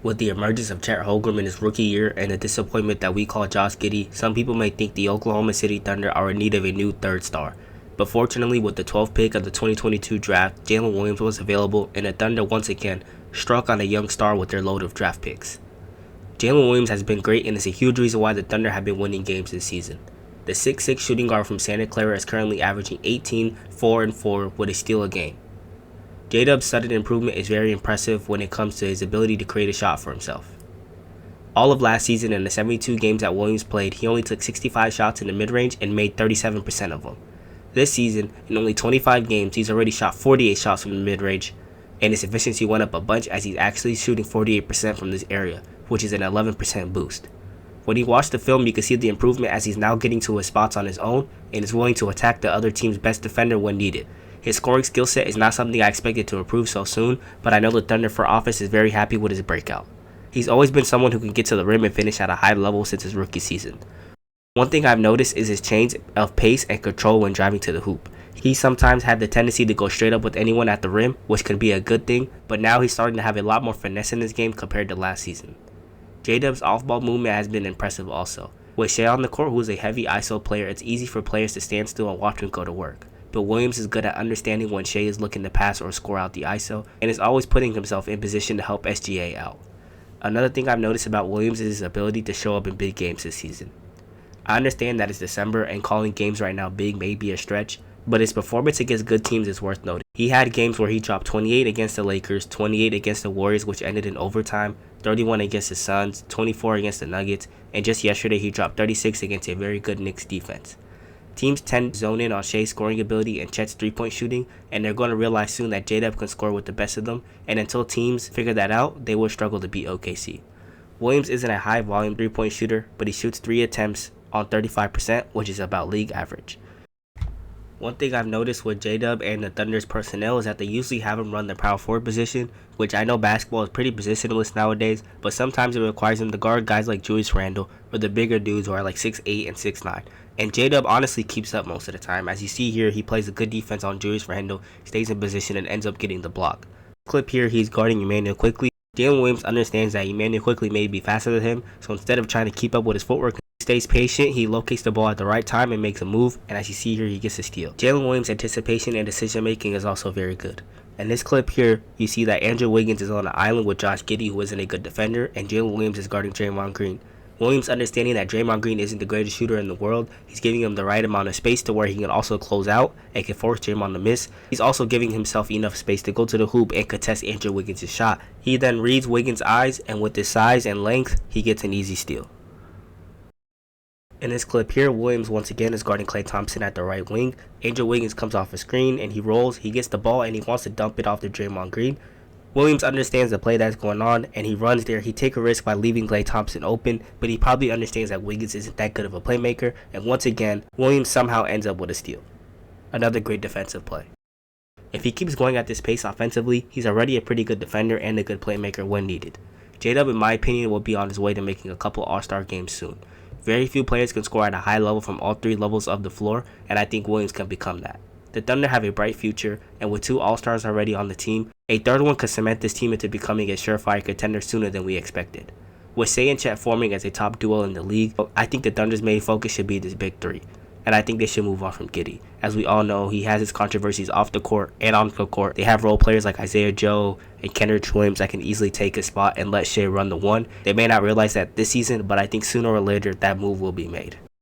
With the emergence of Chet Holmgren in his rookie year and the disappointment that we call Josh Giddey, some people may think the Oklahoma City Thunder are in need of a new third star. But fortunately, with the 12th pick of the 2022 draft, Jalen Williams was available, and the Thunder once again struck on a young star with their load of draft picks. Jalen Williams has been great and is a huge reason why the Thunder have been winning games this season. The 6'6 shooting guard from Santa Clara is currently averaging 18, 4, and 4 with a steal a game. J-Dub's sudden improvement is very impressive when it comes to his ability to create a shot for himself. All of last season in the 72 games that Williams played, he only took 65 shots in the mid-range and made 37% of them. This season, in only 25 games, he's already shot 48 shots from the mid-range, and his efficiency went up a bunch as he's actually shooting 48% from this area, which is an 11% boost. When you watch the film, you can see the improvement as he's now getting to his spots on his own and is willing to attack the other team's best defender when needed. His scoring skill set is not something I expected to improve so soon, but I know the Thunder front office is very happy with his breakout. He's always been someone who can get to the rim and finish at a high level since his rookie season. One thing I've noticed is his change of pace and control when driving to the hoop. He sometimes had the tendency to go straight up with anyone at the rim, which could be a good thing, but now he's starting to have a lot more finesse in his game compared to last season. J-Dub's off-ball movement has been impressive also. With Shea on the court, who is a heavy ISO player, it's easy for players to stand still and watch him go to work. But Williams is good at understanding when Shea is looking to pass or score out the ISO, and is always putting himself in position to help SGA out. Another thing I've noticed about Williams is his ability to show up in big games this season. I understand that it's December and calling games right now big may be a stretch, but his performance against good teams is worth noting. He had games where he dropped 28 against the Lakers, 28 against the Warriors, which ended in overtime, 31 against the Suns, 24 against the Nuggets, and just yesterday he dropped 36 against a very good Knicks defense. Teams tend to zone in on Shea's scoring ability and Chet's three-point shooting, and they're going to realize soon that J-Dub can score with the best of them, and until teams figure that out, they will struggle to beat OKC. Williams isn't a high-volume three-point shooter, but he shoots 3 attempts on 35%, which is about league average. One thing I've noticed with J-Dub and the Thunder's personnel is that they usually have him run the power forward position, which I know basketball is pretty positionless nowadays, but sometimes it requires him to guard guys like Julius Randle or the bigger dudes who are like 6'8 and 6'9. And J-Dub honestly keeps up most of the time. As you see here, he plays a good defense on Julius Randle, stays in position, and ends up getting the block. Clip here, he's guarding Immanuel Quickley. Jalen Williams understands that Immanuel Quickley may be faster than him, so instead of trying to keep up with his footwork, he stays patient, he locates the ball at the right time and makes a move, and as you see here, he gets a steal. Jalen Williams' anticipation and decision making is also very good. In this clip here, you see that Andrew Wiggins is on an island with Josh Giddey, who isn't a good defender, and Jalen Williams is guarding Draymond Green. Williams understanding that Draymond Green isn't the greatest shooter in the world, he's giving him the right amount of space to where he can also close out and can force Draymond to miss. He's also giving himself enough space to go to the hoop and contest Andrew Wiggins' shot. He then reads Wiggins' eyes, and with his size and length, he gets an easy steal. In this clip here, Williams once again is guarding Klay Thompson at the right wing. Andrew Wiggins comes off a screen and he rolls, he gets the ball and he wants to dump it off to Draymond Green. Williams understands the play that's going on and he runs there. He takes a risk by leaving Klay Thompson open, but he probably understands that Wiggins isn't that good of a playmaker, and once again, Williams somehow ends up with a steal. Another great defensive play. If he keeps going at this pace offensively, he's already a pretty good defender and a good playmaker when needed. J-Dub, in my opinion, will be on his way to making a couple All-Star games soon. Very few players can score at a high level from all three levels of the floor, and I think Williams can become that. The Thunder have a bright future, and with 2 All-Stars already on the team, a third one could cement this team into becoming a surefire contender sooner than we expected. With Shea and Chet forming as a top duo in the league, I think the Thunder's main focus should be this big three, and I think they should move on from Giddey. As we all know, he has his controversies off the court and on the court. They have role players like Isaiah Joe and Kenrich Williams that can easily take a spot and let Shea run the one. They may not realize that this season, but I think sooner or later that move will be made.